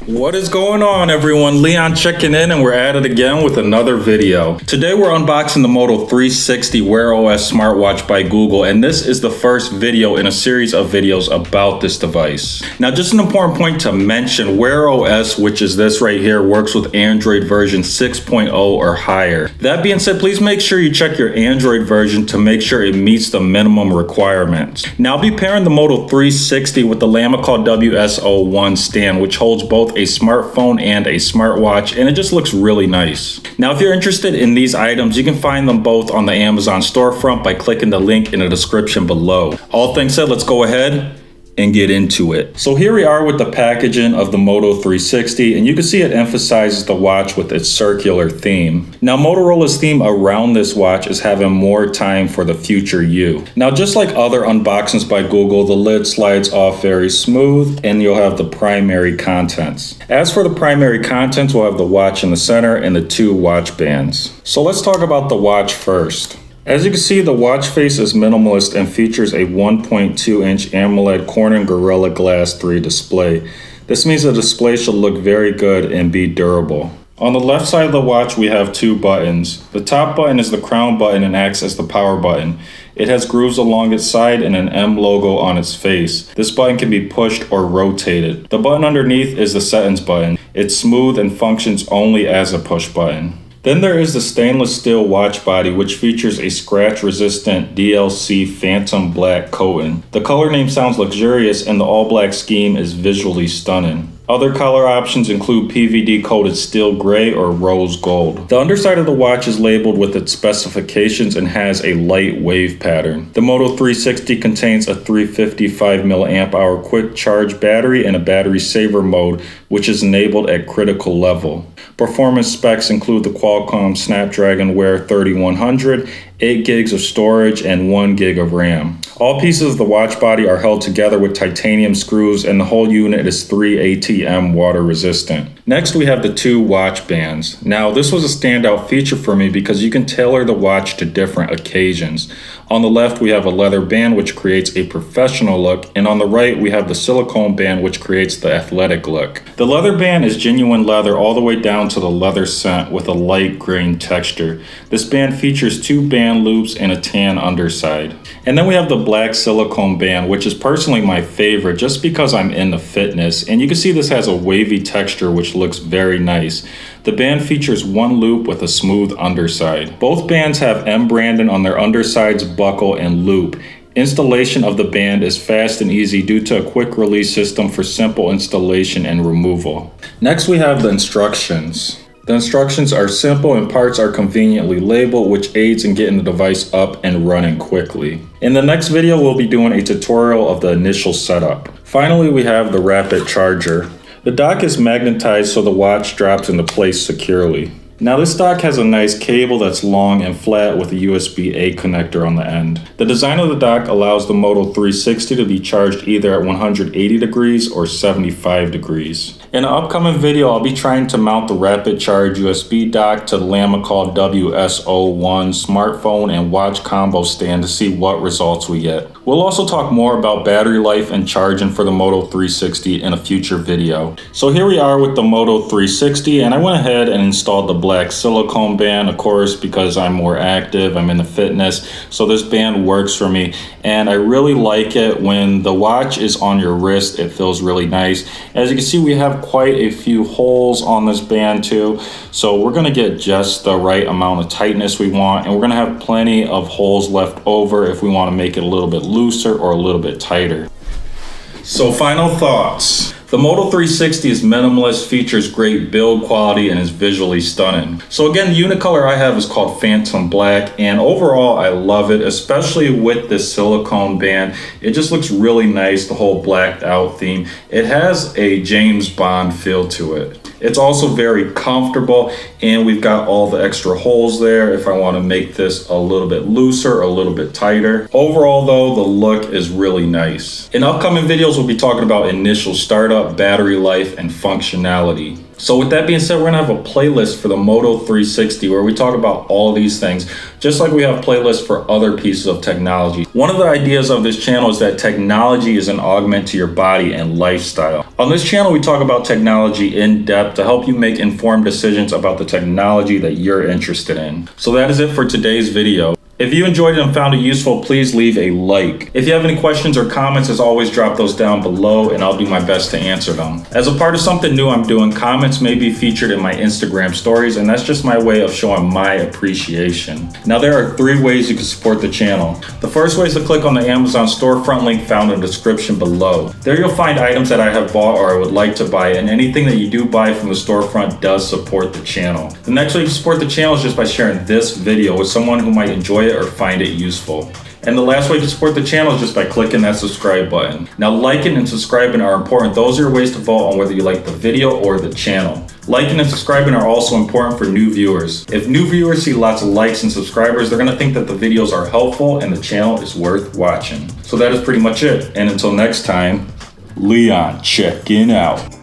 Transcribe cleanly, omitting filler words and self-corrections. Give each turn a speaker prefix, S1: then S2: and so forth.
S1: What is going on, everyone? Leon checking in, and we're at it again with another video. Today we're unboxing the Moto360 Wear OS Smartwatch by Google, and this is the first video in a series of videos about this device. Now, just an important point to mention, Wear OS, which is this right here, works with Android version 6.0 or higher. That being said, please make sure you check your Android version to make sure it meets the minimum requirements. Now, I'll be pairing the Moto360 with the LAMICALL WS01 STAND, which holds both a smartphone and a smartwatch, and it just looks really nice. Now, if you're interested in these items, you can find them both on the Amazon storefront by clicking the link in the description below. All things said, let's go ahead and get into it. So here we are with the packaging of the Moto360, and you can see it emphasizes the watch with its circular theme. Now, Motorola's theme around this watch is having more time for the future you. Now, just like other unboxings by Google, the lid slides off very smooth and you'll have the primary contents. As for the primary contents, we'll have the watch in the center and the two watch bands. So let's talk about the watch first. As you can see, the watch face is minimalist and features a 1.2-inch AMOLED Corning Gorilla Glass 3 display. This means the display should look very good and be durable. On the left side of the watch, we have two buttons. The top button is the crown button and acts as the power button. It has grooves along its side and an M logo on its face. This button can be pushed or rotated. The button underneath is the settings button. It's smooth and functions only as a push button. Then there is the stainless steel watch body, which features a scratch-resistant DLC Phantom Black coating. The color name sounds luxurious, and the all-black scheme is visually stunning. Other color options include PVD-coated steel gray or rose gold. The underside of the watch is labeled with its specifications and has a light wave pattern. The Moto360 contains a 355 mAh quick charge battery and a battery saver mode, which is enabled at critical level. Performance specs include the Qualcomm Snapdragon Wear 3100, 8 gigs of storage, and 1 gig of RAM. All pieces of the watch body are held together with titanium screws, and the whole unit is 3 ATM water resistant. Next, we have the two watch bands. Now, this was a standout feature for me because you can tailor the watch to different occasions. On the left, we have a leather band, which creates a professional look, and on the right, we have the silicone band, which creates the athletic look. The leather band is genuine leather all the way down to the leather scent with a light grain texture. This band features two band loops and a tan underside. And then we have the black silicone band, which is personally my favorite just because I'm into fitness, and you can see this has a wavy texture which looks very nice. The band features one loop with a smooth underside. Both bands have M branding on their undersides, buckle, and loop. Installation of the band is fast and easy due to a quick release system for simple installation and removal. Next, we have the instructions. The instructions are simple and parts are conveniently labeled, which aids in getting the device up and running quickly. In the next video, we'll be doing a tutorial of the initial setup. Finally, we have the rapid charger. The dock is magnetized so the watch drops into place securely. Now, this dock has a nice cable that's long and flat with a USB-A connector on the end. The design of the dock allows the Moto360 to be charged either at 180 degrees or 75 degrees. In an upcoming video, I'll be trying to mount the rapid charge USB dock to the LAMICALL WS01 smartphone and watch combo stand to see what results we get. We'll also talk more about battery life and charging for the Moto360 in a future video. So here we are with the Moto360, and I went ahead and installed the black silicone band, of course, because I'm more active, I'm into fitness, so this band works for me, and I really like it. When the watch is on your wrist, it feels really nice. As you can see, we have quite a few holes on this band too, so we're going to get just the right amount of tightness we want, and we're going to have plenty of holes left over if we want to make it a little bit looser or a little bit tighter. So, final thoughts. The Moto360 is minimalist, features great build quality, and is visually stunning. So again, the unit color I have is called Phantom Black, and overall I love it, especially with this silicone band. It just looks really nice, the whole blacked out theme. It has a James Bond feel to it. It's also very comfortable, and we've got all the extra holes there if I want to make this a little bit looser or a little bit tighter. Overall though, the look is really nice. In upcoming videos, we'll be talking about initial startup, battery life, and functionality. So with that being said, we're gonna have a playlist for the Moto360 where we talk about all these things, just like we have playlists for other pieces of technology. One of the ideas of this channel is that technology is an augment to your body and lifestyle. On this channel, we talk about technology in depth to help you make informed decisions about the technology that you're interested in. So that is it for today's video. If you enjoyed it and found it useful, please leave a like. If you have any questions or comments, as always, drop those down below and I'll do my best to answer them. As a part of something new I'm doing, comments may be featured in my Instagram stories, and that's just my way of showing my appreciation. Now, there are 3 ways you can support the channel. The first way is to click on the Amazon storefront link found in the description below. There you'll find items that I have bought or I would like to buy, and anything that you do buy from the storefront does support the channel. The next way you can support the channel is just by sharing this video with someone who might enjoy it or find it useful. And the last way to support the channel is just by clicking that subscribe button. Now, liking and subscribing are important. Those are your ways to vote on whether you like the video or the channel. Liking and subscribing are also important for new viewers. If new viewers see lots of likes and subscribers, they're gonna think that the videos are helpful and the channel is worth watching. So that is pretty much it. And until next time, Leon checking out.